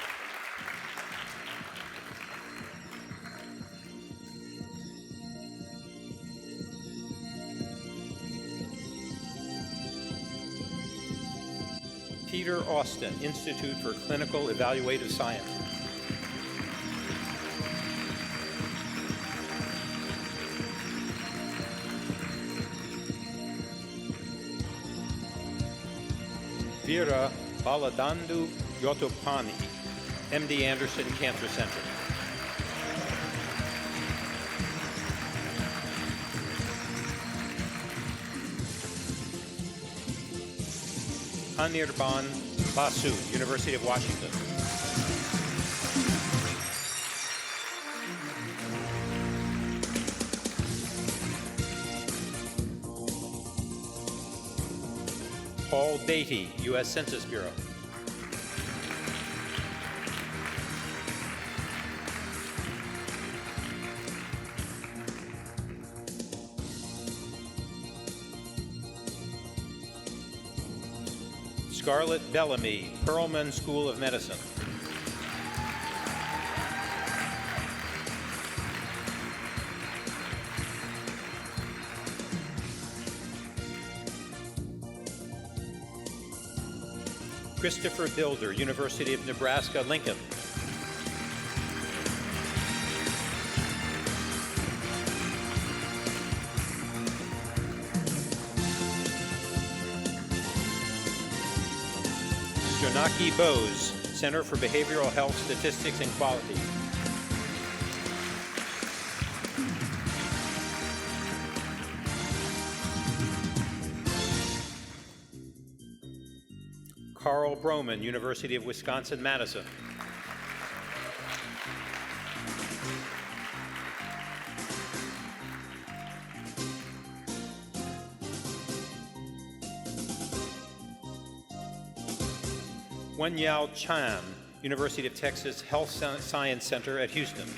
[SPEAKER 1] Peter Austin, Institute for Clinical Evaluative Science. Veera Baladandu Yotopani, MD Anderson Cancer Center. Anirban Basu, University of Washington. Paul Beatty, U.S. Census Bureau. Scarlett Bellamy, Perelman School of Medicine. Christopher Builder, University of Nebraska, Lincoln. Jonaki Bose, Center for Behavioral Health Statistics and Quality. Carl Broman, University of Wisconsin-Madison. Wenyao Chan, University of Texas Health Science Center at Houston.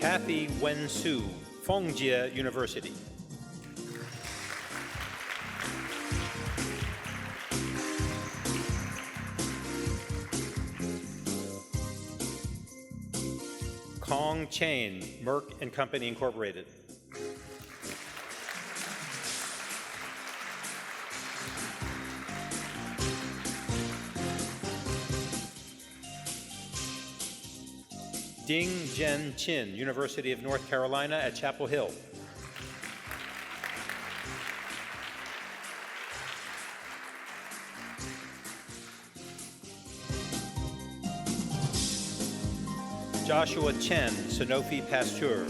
[SPEAKER 1] Kathy Wen-Su, Fongjie University. Kong Chain, Merck and Company Incorporated. Ding Jen Chin, University of North Carolina at Chapel Hill. Joshua Chen, Sanofi Pasteur.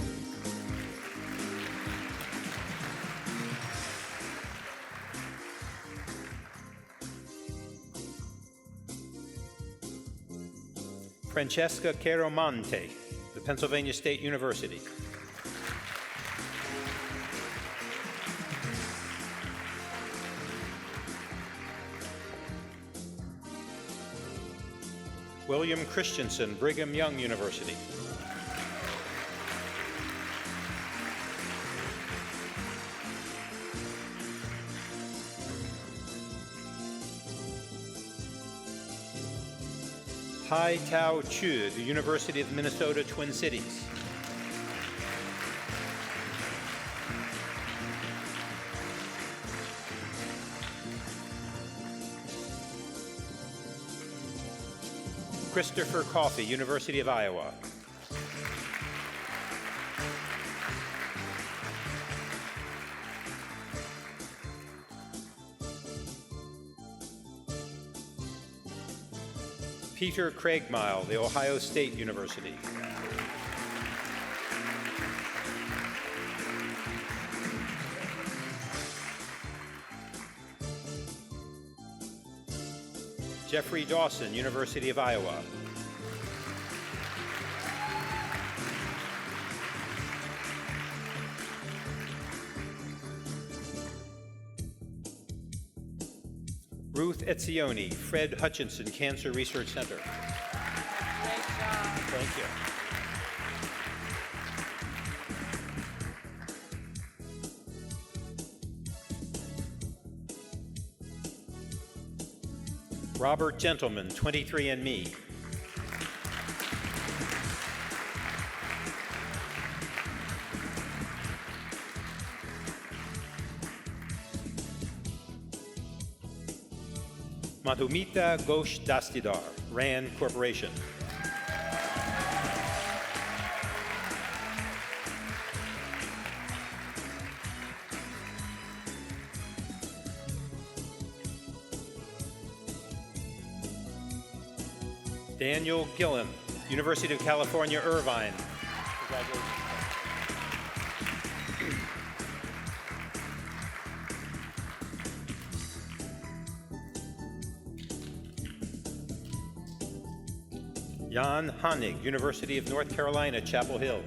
[SPEAKER 1] Francesca Chiaromonte, the Pennsylvania State University. William Christensen, Brigham Young University. Hai Tao Chu, the University of Minnesota Twin Cities. Christopher Coffey, University of Iowa. Peter Craigmile, The Ohio State University. Jeffrey Dawson, University of Iowa. Ruth Etzioni, Fred Hutchinson Cancer Research Center.
[SPEAKER 3] Great job.
[SPEAKER 1] Thank you. Robert Gentleman, 23andMe. Madhumita Ghosh Dastidar, RAND Corporation. Daniel Gillen, University of California, Irvine. Congratulations. Jan Honig, University of North Carolina, Chapel Hill.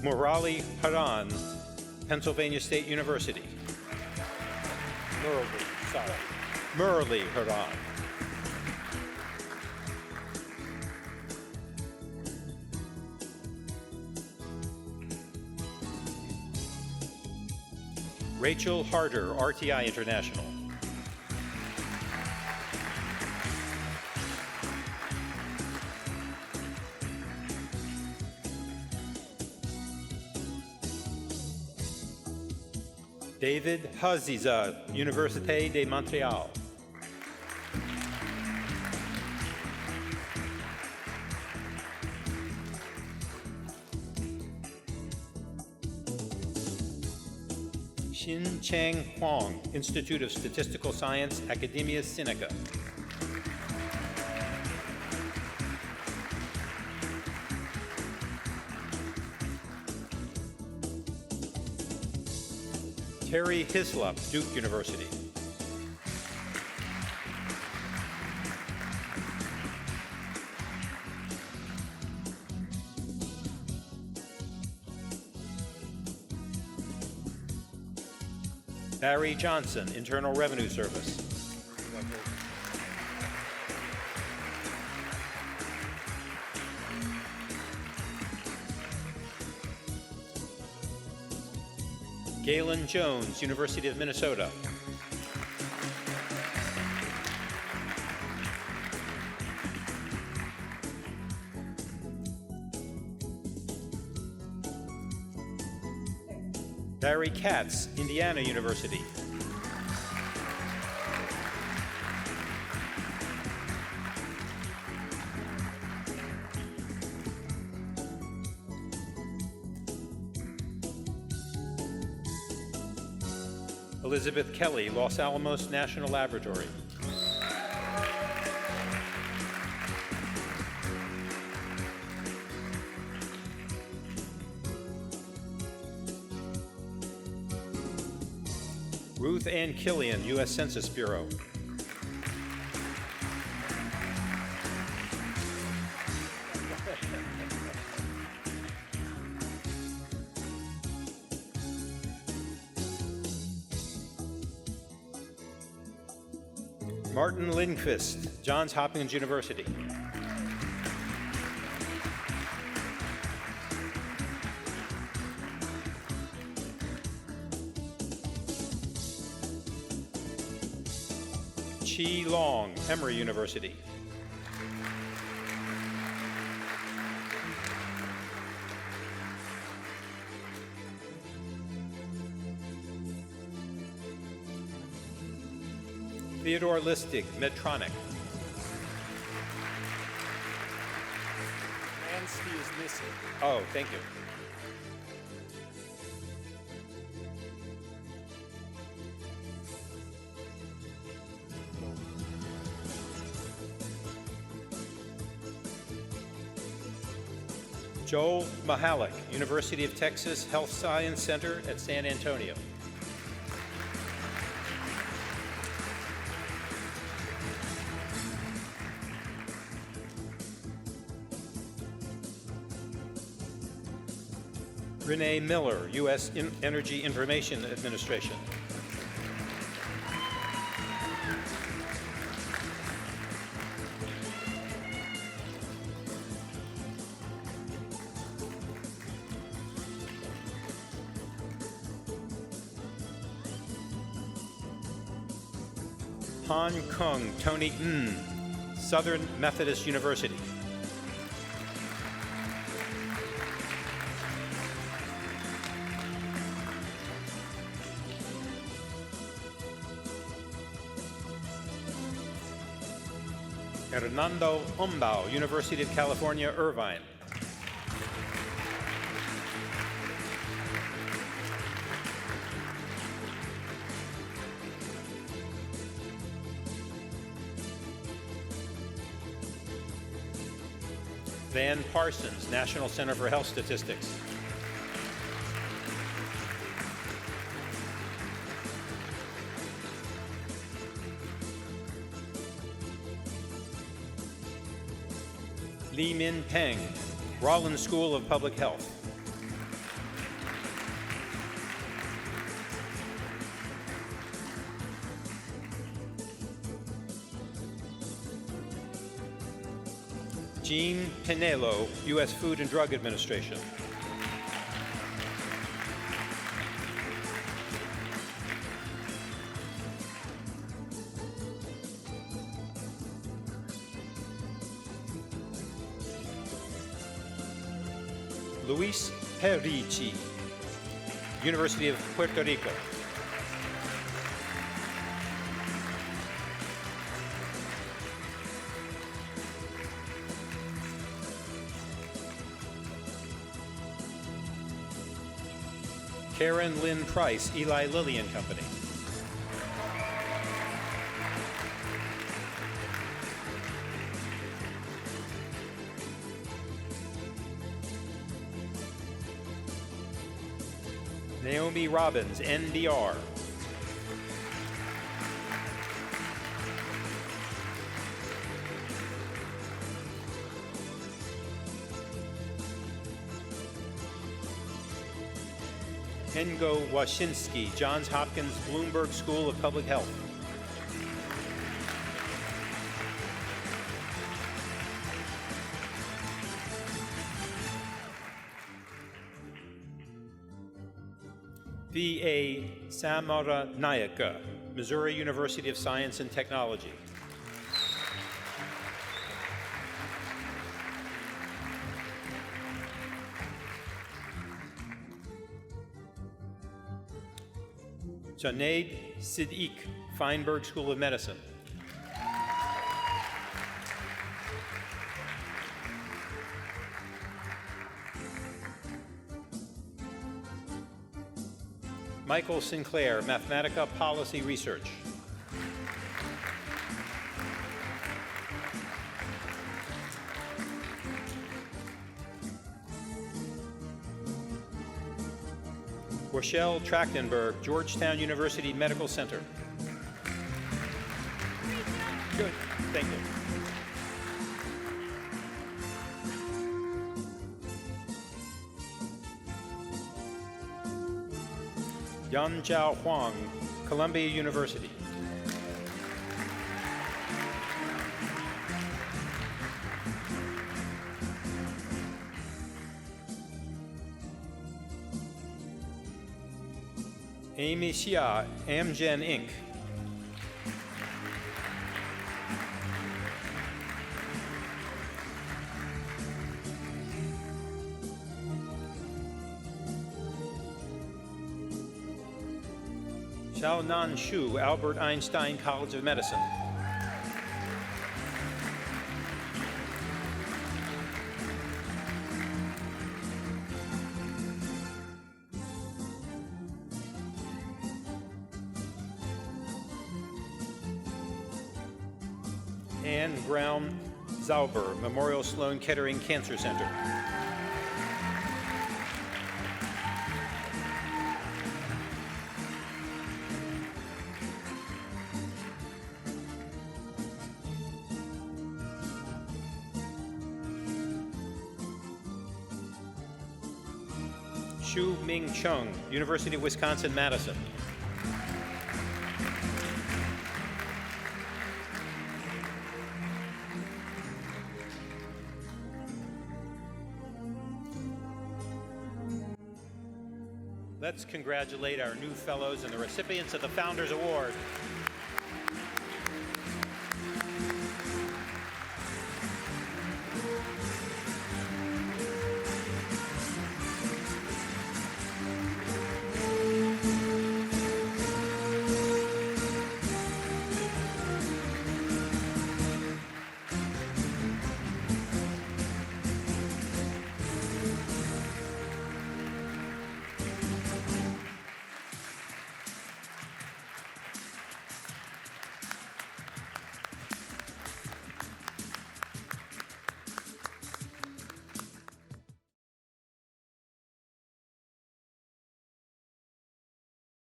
[SPEAKER 1] Murali Haran, Pennsylvania State University. Murali Haran. Rachel Harder, RTI International. David Haziza, Université de Montréal. Xin Cheng Huang, Institute of Statistical Science, Academia Sinica. Terry Hislop, Duke University. Barry Johnson, Internal Revenue Service. Galen Jones, University of Minnesota. Barry Katz, Indiana University. Elizabeth Kelly, Los Alamos National Laboratory. Ruth Ann Killian, U.S. Census Bureau. Martin Lindquist, Johns Hopkins University. Chi Long, Emory University. Theodore Listig, Medtronic.
[SPEAKER 4] Lansky is missing.
[SPEAKER 1] Oh, thank you. Joel Mahalik, University of Texas Health Science Center at San Antonio. Renee Miller, U.S. Energy Information Administration. Han Kung Tony Ng, Southern Methodist University. Hernando Umbau, University of California, Irvine. Van Parsons, National Center for Health Statistics. Li Min Peng, Rollins School of Public Health. Jean Pinello, U.S. Food and Drug Administration. Luis Perici, University of Puerto Rico. Karen Lynn Price, Eli Lilly and Company. Naomi Robbins, NDR. Engo Washinsky, Johns Hopkins Bloomberg School of Public Health. V.A. Samaranayaka, Missouri University of Science and Technology. Junaid Siddiq, Feinberg School of Medicine. Michael Sinclair, Mathematica Policy Research. Rochelle Trachtenberg, Georgetown University Medical Center. Good, thank you. Yanjiao Huang, Columbia University. Amy Xia, Amgen Inc. Xiaonan Xu, Albert Einstein College of Medicine. Anne Brown Zauber, Memorial Sloan Kettering Cancer Center. Shu Ming Chung, University of Wisconsin-Madison. Let's congratulate our new fellows and the recipients of the Founders Award.